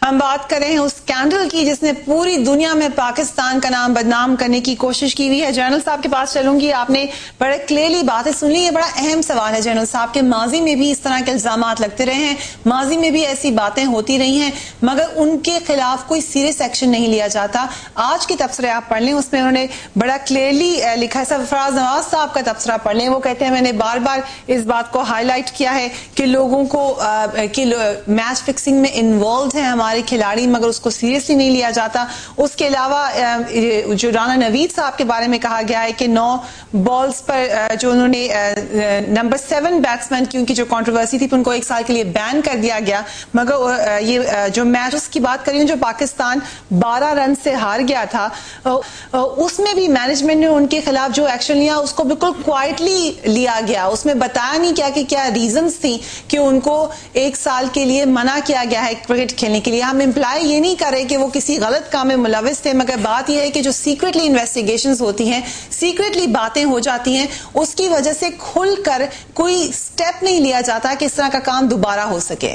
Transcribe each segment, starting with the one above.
ہم بات کر رہے ہیں اس اسکینڈل کی جس نے پوری دنیا میں پاکستان کا نام بدنام کرنے کی کوشش کی ہوئی ہے. جنرل صاحب کے پاس چلوں گی. آپ نے بڑے کلیئرلی باتیں سن لی. یہ بڑا اہم سوال ہے جنرل صاحب کہ ماضی میں بھی اس طرح کے الزامات لگتے رہے ہیں, ماضی میں بھی ایسی باتیں ہوتی رہی ہیں, مگر ان کے خلاف کوئی سیریس ایکشن نہیں لیا جاتا. آج کے تبصرے آپ پڑھ لیں, اس میں انہوں نے بڑا کلیئرلی لکھا ہے. سرفراز نواز صاحب کا تبصرہ پڑھ لیں. وہ کہتے ہیں میں نے بار بار اس بات کو ہائی لائٹ کیا ہے کہ لوگوں کو میچ فکسنگ میں انوالوڈ ہیں ہمارے کھلاڑی, مگر اس کو سیریسلی نہیں لیا جاتا. اس کے علاوہ جو رانا نوید صاحب کے بارے میں کہا گیا ہے کہ 9 بالز پر جو انہوں نے نمبر 7 بیٹسمین کی ان کی جو کنٹروورسی تھی ان کو 1 سال کے لیے بین کر دیا گیا, مگر یہ جو میچ کی بات کری ہوں جو پاکستان 12 رن سے ہار گیا تھا, اس میں بھی مینجمنٹ نے ان کے خلاف جو ایکشن لیا اس کو بالکل کوائٹلی لیا گیا. اس میں بتایا نہیں کیا کہ کیا ریزنز تھی کہ ان کو 1 سال کے لیے منع کیا گیا ہے کرکٹ کھیلنے کے لیے. ہم امپلائی یہ نہیں کر رہے کہ وہ کسی غلط کام میں ملوث تھے, مگر بات یہ ہے کہ جو سیکرٹلی انویسٹیگیشنز ہوتی ہیں, سیکرٹلی باتیں ہو جاتی ہیں, اس کی وجہ سے کھل کر کوئی سٹیپ نہیں لیا جاتا کہ اس طرح کا کام دوبارہ ہو سکے.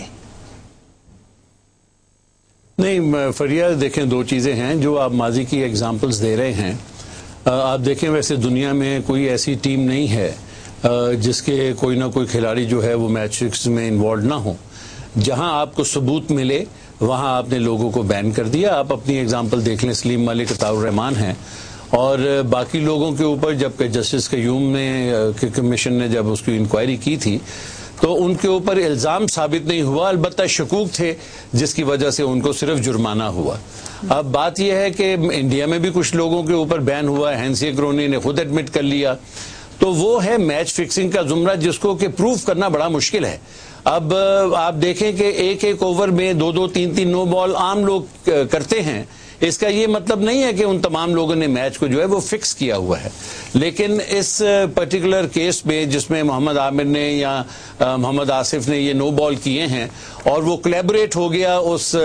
نہیں فریہ, دیکھیں 2 چیزیں ہیں جو آپ ماضی کی ایگزامپلز دے رہے ہیں. آپ دیکھیں ویسے دنیا میں کوئی ایسی ٹیم نہیں ہے جس کے کوئی نہ کوئی کھلاڑی جو ہے وہ میچ فکس میں انوالوڈ نہ ہو. جہاں آپ کو ثبوت ملے وہاں آپ نے لوگوں کو بین کر دیا. آپ اپنی ایگزامپل دیکھ لیں, سلیم ملک, عطاء الرحمان ہیں, اور باقی لوگوں کے اوپر جب جسٹس قیوم نے کمیشن نے جب اس کی انکوائری کی تھی تو ان کے اوپر الزام ثابت نہیں ہوا, البتہ شکوک تھے جس کی وجہ سے ان کو صرف جرمانہ ہوا. اب بات یہ ہے کہ انڈیا میں بھی کچھ لوگوں کے اوپر بین ہوا, ہینسی کرونی نے خود ایڈمٹ کر لیا. تو وہ ہے میچ فکسنگ کا زمرہ جس کو کہ پروف کرنا بڑا مشکل ہے. اب آپ دیکھیں کہ ایک اوور میں 2 3 9 بال عام لوگ کرتے ہیں. اس کا یہ مطلب نہیں ہے کہ ان تمام لوگوں نے میچ کو جو ہے وہ فکس کیا ہوا ہے. لیکن اس پرٹیکولر کیس میں جس میں محمد عامر نے یا محمد آصف نے یہ 9 بال کیے ہیں اور وہ کولیبوریٹ ہو گیا اس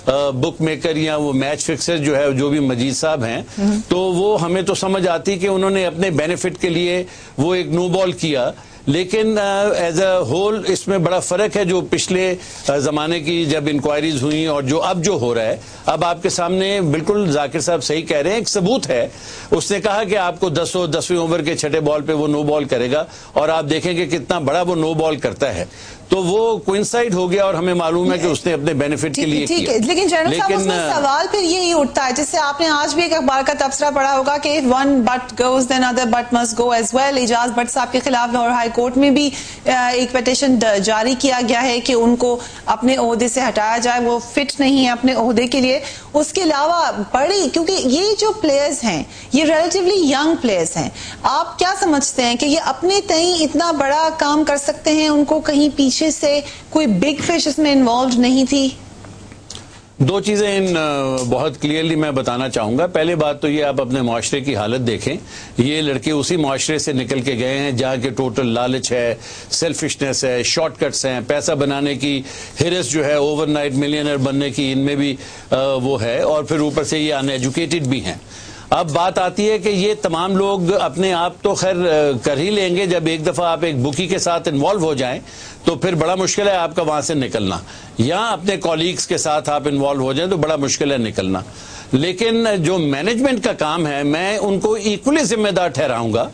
بک میکر یا وہ میچ فکسر جو ہے جو بھی مجید صاحب ہیں, تو وہ ہمیں تو سمجھ آتی کہ انہوں نے اپنے بینیفٹ کے لیے وہ ایک 9 بال کیا. لیکن ایز اے ہول اس میں بڑا فرق ہے جو پچھلے زمانے کی جب انکوائریز ہوئیں اور جو اب جو ہو رہا ہے. اب آپ کے سامنے بالکل ذاکر صاحب صحیح کہہ رہے ہیں, ایک ثبوت ہے. اس نے کہا کہ آپ کو 10ویں اوور کے 6 بال پہ وہ 9 بال کرے گا, اور آپ دیکھیں کہ کتنا بڑا وہ 9 بال کرتا ہے. تو وہ کوئنسائڈ ہو گیا اور ہمیں معلوم ہے کہ اس نے اپنے بینیفٹ کے لیے کیا. لیکن جنرل صاحب اس میں سوال پھر یہی اٹھتا ہے جس سے آپ نے آج بھی ایک اخبار کا تبصرہ پڑھا ہوگا کہ if one but goes then other but must go as well. Ijaz Butt صاحب کے خلاف اور ہائی کورٹ میں بھی ایک پیٹیشن جاری کیا گیا ہے کہ ان کو اپنے عہدے سے ہٹایا جائے, وہ فٹ نہیں ہے اپنے عہدے کے لیے. اس کے علاوہ بڑی, کیونکہ یہ جو پلیئرز ہیں یہ ریلیٹیولی ینگ پلیئرز ہیں, آپ کیا سمجھتے ہیں کہ یہ اپنے تئیں اتنا بڑا کام کر سکتے ہیں؟ ان کو کہیں پیچھے سے کوئی بگ فش اس میں انوالوڈ نہیں تھی؟ 2 چیزیں بہت کلیئرلی میں بتانا چاہوں گا. پہلے بات تو یہ, آپ اپنے معاشرے کی حالت دیکھیں. یہ لڑکے اسی معاشرے سے نکل کے گئے ہیں جہاں کے ٹوٹل لالچ ہے, سیلفشنس ہے, شارٹ کٹس ہیں, پیسہ بنانے کی ہرس جو ہے, اوور نائٹ ملینئر بننے کی ان میں بھی وہ ہے, اور پھر اوپر سے یہ ان ایجوکیٹڈ بھی ہیں. اب بات آتی ہے کہ یہ تمام لوگ اپنے آپ تو خیر کر ہی لیں گے, جب ایک دفعہ آپ ایک بکی کے ساتھ انوالو ہو جائیں تو پھر بڑا مشکل ہے آپ کا وہاں سے نکلنا, یا اپنے کولیگز کے ساتھ آپ انوالو ہو جائیں تو بڑا مشکل ہے نکلنا. لیکن جو مینجمنٹ کا کام ہے میں ان کو ایکولی ذمہ دار ٹھہراؤں گا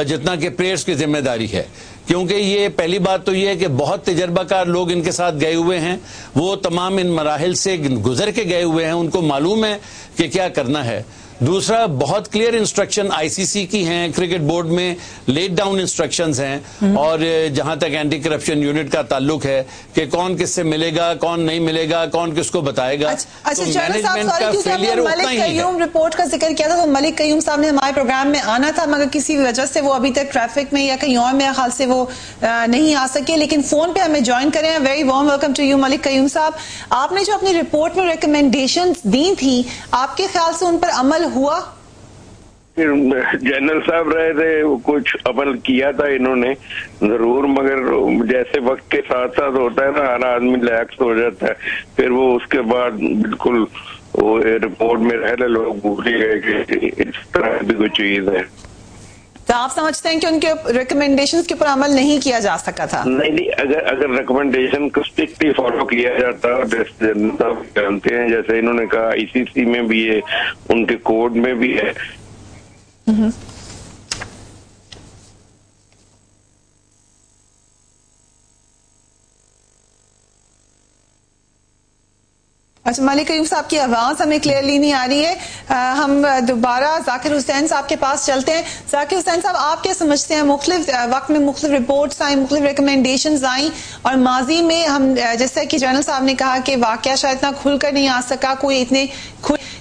جتنا کہ پلیئرز کی ذمہ داری ہے, کیونکہ یہ پہلی بات تو یہ ہے کہ بہت تجربہ کار لوگ ان کے ساتھ گئے ہوئے ہیں, وہ تمام ان مراحل سے گزر کے گئے ہوئے ہیں, ان کو معلوم ہے کہ کیا کرنا ہے. دوسرا, بہت کلیئر انسٹرکشن آئی سی سی کی ہیں, کرکٹ بورڈ میں لیٹ ڈاؤن انسٹرکشنز ہیں, اور جہاں تک اینٹی کرپشن یونٹ کا تعلق ہے کہ کون کس سے ملے گا, کون نہیں ملے گا, کون کس کو بتائے گا. اچھا مینجمنٹ کا فیلئر اتنا ہی ہے. ملک قیوم رپورٹ کا ذکر کیا تھا, تو ملک قیوم صاحب نے ہمارے پروگرام میں آنا تھا, مگر کسی وجہ سے وہ ابھی تک ٹریفک میں یا کہیں اور میرے خیال سے وہ نہیں آ سکے, لیکن فون پہ ہمیں جوائن کریں. Very warm welcome to you Malik Qayyum sahab. آپ نے جو اپنی رپورٹ میں ریکمینڈیشنز دی تھی, آپ کے خیال سے ان پر عمل ہوا؟ جنرل صاحب رہے تھے, کچھ عمل کیا تھا انہوں نے ضرور, مگر جیسے وقت کے ساتھ ساتھ ہوتا ہے نا, ہر آدمی ریلیکس ہو جاتا ہے, پھر وہ اس کے بعد بالکل وہ رپورٹ میں رہے لوگ بھول ہی گئے کہ اس طرح بھی کوئی چیز ہے. تو آپ سمجھتے ہیں کہ ان کے ریکمنڈیشنز کے اوپر عمل نہیں کیا جا سکا تھا؟ نہیں، اگر ریکمنڈیشن کو اسٹرکٹلی فالو کیا جاتا، جانتے ہیں جیسے انہوں نے کہا ICC میں بھی ہے، ان کے کوڈ میں بھی ہے. اچھا، ملک ایوب صاحب کی آواز ہمیں کلیئرلی نہیں آ رہی ہے. ہم دوبارہ ذاکر حسین صاحب کے پاس چلتے ہیں. ذاکر حسین صاحب، آپ کیا سمجھتے ہیں؟ مختلف وقت میں مختلف رپورٹس آئیں، مختلف ریکمنڈیشنز آئیں، اور ماضی میں ہم جیسا کہ جنرل صاحب نے کہا کہ واقعہ شاید اتنا کھل کر نہیں آ سکا، کوئی اتنے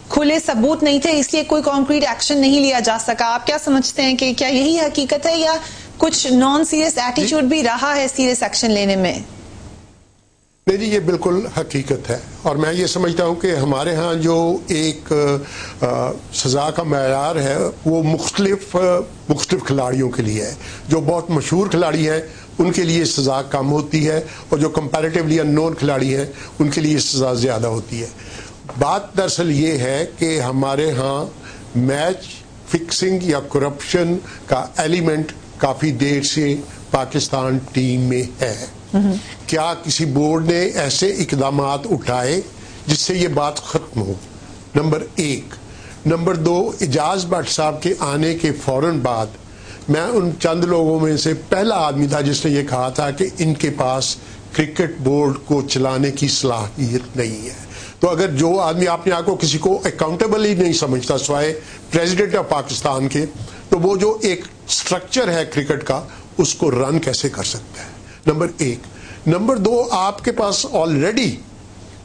کھلے ثبوت نہیں تھے، اس لیے کوئی کانکریٹ ایکشن نہیں لیا جا سکا. آپ کیا سمجھتے ہیں کہ کیا یہی حقیقت ہے یا کچھ نان سیریس ایٹیچیوڈ بھی رہا ہے سیریس ایکشن لینے میں؟ نہیں جی، یہ بالکل حقیقت ہے، اور میں یہ سمجھتا ہوں کہ ہمارے ہاں جو ایک سزا کا معیار ہے وہ مختلف کھلاڑیوں کے لیے ہے. جو بہت مشہور کھلاڑی ہیں ان کے لیے سزا کم ہوتی ہے، اور جو کمپیریٹیولی ان نون کھلاڑی ہیں ان کے لیے سزا زیادہ ہوتی ہے. بات دراصل یہ ہے کہ ہمارے ہاں میچ فکسنگ یا کرپشن کا ایلیمنٹ کافی دیر سے پاکستان ٹیم میں ہے. کیا کسی بورڈ نے ایسے اقدامات اٹھائے جس سے یہ بات ختم ہو؟ نمبر 1. نمبر 2، اعجاز بٹ صاحب کے آنے کے فوراً بعد میں ان چند لوگوں میں سے پہلا آدمی تھا جس نے یہ کہا تھا کہ ان کے پاس کرکٹ بورڈ کو چلانے کی صلاحیت نہیں ہے. تو اگر جو آدمی اپنے آپ کو کسی کو اکاؤنٹیبل ہی نہیں سمجھتا سوائے پریزیڈنٹ آف پاکستان کے، تو وہ جو ایک سٹرکچر ہے کرکٹ کا اس کو رن کیسے کر سکتا ہے؟ نمبر 1. نمبر 2، آپ کے پاس آلریڈی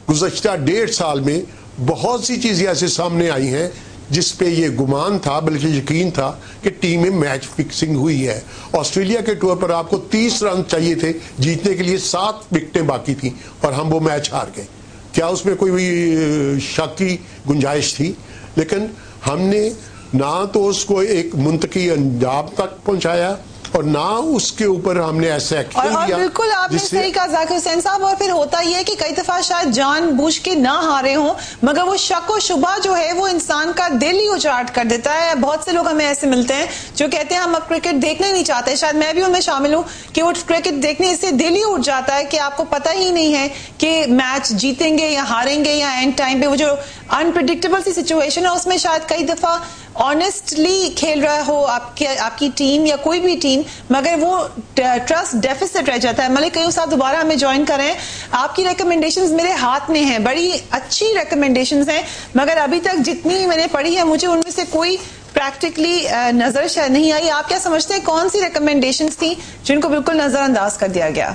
گزشتہ 1.5 سال میں بہت سی چیزیں ایسے سامنے آئی ہیں جس پہ یہ گمان تھا بلکہ یقین تھا کہ ٹیم میں میچ فکسنگ ہوئی ہے. آسٹریلیا کے ٹور پر آپ کو 30 رن چاہیے تھے جیتنے کے لیے، 7 وکٹیں باقی تھیں اور ہم وہ میچ ہار گئے. کیا اس میں کوئی شک کی گنجائش تھی؟ لیکن ہم نے نہ تو اس کو ایک منطقی انجام تک پہنچایا اور نہ اس کے اوپر ہم نے ایسا ایکشن لیا. بالکل آپ نے صحیح کہا ذاکر حسین صاحب. اور پھر ہوتا یہ ہے کہ کئی دفعہ شاید جان بوجھ کے نہ ہارے ہوں، مگر وہ شک و شبہ جو ہے وہ انسان کا دل ہی اجاٹ کر دیتا ہے. بہت سے لوگ ہمیں ایسے ملتے ہیں جو کہتے ہیں ہم اب کرکٹ دیکھنا ہی نہیں چاہتے. شاید میں بھی ان میں شامل ہوں کہ وہ کرکٹ دیکھنے سے دل ہی اٹھ جاتا ہے کہ آپ کو پتہ ہی نہیں ہے کہ میچ جیتیں گے یا ہاریں گے، یا اینڈ ٹائم پہ وہ جو انپریڈکٹیبل سی سچویشن ہے اس میں شاید کئی دفعہ آنےسٹلی کھیل رہا ہو آپ کی ٹیم یا کوئی بھی ٹیم، مگر وہ ٹرسٹ ڈیفیسٹ رہ جاتا ہے. ملک ایوب صاحب دوبارہ ہمیں جوائن کریں. آپ کی ریکمنڈیشنز میرے ہاتھ میں ہیں، بڑی اچھی ریکمنڈیشنز ہیں، مگر ابھی تک جتنی میں نے پڑھی ہے مجھے ان میں سے کوئی پریکٹیکلی نظر شاید نہیں آئی. آپ کیا سمجھتے ہیں کون سی ریکمنڈیشنز تھیں جن کو بالکل نظر انداز کر دیا گیا؟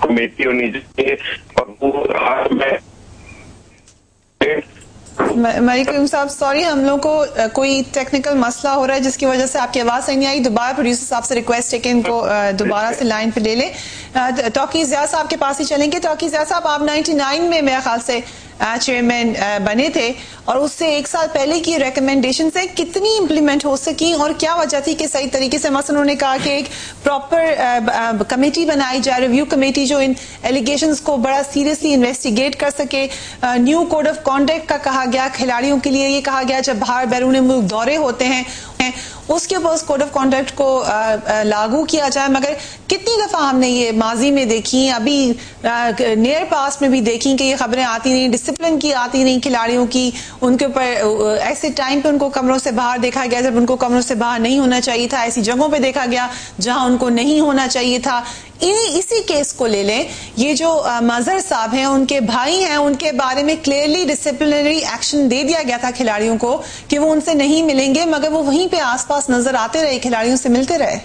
کمیٹی ہونی چاہیے، اور وہ ملک ایوب صاحب سوری، ہم لوگ کو کوئی ٹیکنیکل مسئلہ ہو رہا ہے جس کی وجہ سے آپ کی آواز صحیح نہیں آئی. دوبارہ پروڈیوسر صاحب سے ریکویسٹ ہے کہ ان کو دوبارہ سے لائن پہ لے لیں. توقیر ضیاء صاحب کے پاس ہی چلیں گے. توقیر ضیاء صاحب، آپ 99 میں میرے خیال سے چیئرمین بنے تھے، اور اس سے 1 سال پہلے کی ریکمنڈیشن سے کتنی امپلیمنٹ ہو سکی اور کیا وجہ تھی کہ صحیح طریقے سے؟ مثلا انہوں نے کہا کہ ایک پراپر کمیٹی بنائی جائے، ریویو کمیٹی جو ان ایلیگیشنز کو بڑا سیریسلی انویسٹیگیٹ کر سکے. نیو کوڈ آف کانڈکٹ کا کہا گیا، کھلاڑیوں کے لیے یہ کہا گیا جب باہر بیرون ملک دورے ہوتے ہیں اس کے اوپر اس کوڈ آف کانڈکٹ کو لاگو کیا جائے. مگر کتنی دفعہ ہم نے یہ ماضی میں دیکھی، ابھی نیئر پاس میں بھی دیکھی کہ یہ خبریں آتی نہیں، ڈسپلن کی آتی نہیں کھلاڑیوں کی، ان کے اوپر ایسے ٹائم پہ ان کو کمروں سے باہر دیکھا گیا جب ان کو کمروں سے باہر نہیں ہونا چاہیے تھا، ایسی جگہوں پہ دیکھا گیا جہاں ان کو نہیں ہونا چاہیے تھا. اسی کیس کو لے لیں، یہ جو مظہر صاحب ہیں ان کے بھائی ہیں، ان کے بارے میں کلیئرلی ڈسپلنری ایکشن دے دیا گیا تھا کھلاڑیوں کو کہ وہ ان سے نہیں ملیں گے، مگر وہ وہیں پہ آس پاس نظر آتے رہے، کھلاڑیوں سے ملتے رہے.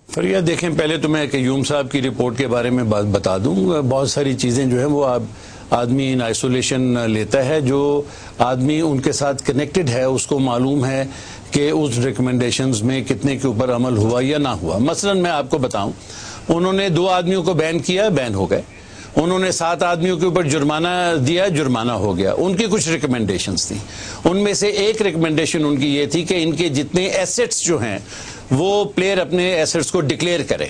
فریہ دیکھیں، پہلے تو میں قیوم صاحب کی رپورٹ کے بارے میں بات بتا دوں. بہت ساری چیزیں جو ہیں وہ آدمی ان آئسولیشن لیتا ہے. جو آدمی ان کے ساتھ کنیکٹڈ ہے اس کو معلوم ہے کہ اس ریکمنڈیشنز میں کتنے کے اوپر عمل ہوا یا نہ ہوا. مثلا میں آپ کو بتاؤں، انہوں نے 2 آدمیوں کو بین کیا، بین ہو گئے. انہوں نے 7 آدمیوں کے اوپر جرمانہ دیا، جرمانہ ہو گیا. ان کی کچھ ریکمنڈیشنز تھیں، ان میں سے ایک ریکمنڈیشن ان کی یہ تھی کہ ان کے جتنے ایسٹس جو ہیں وہ پلیئر اپنے ایسٹس کو ڈکلیئر کرے.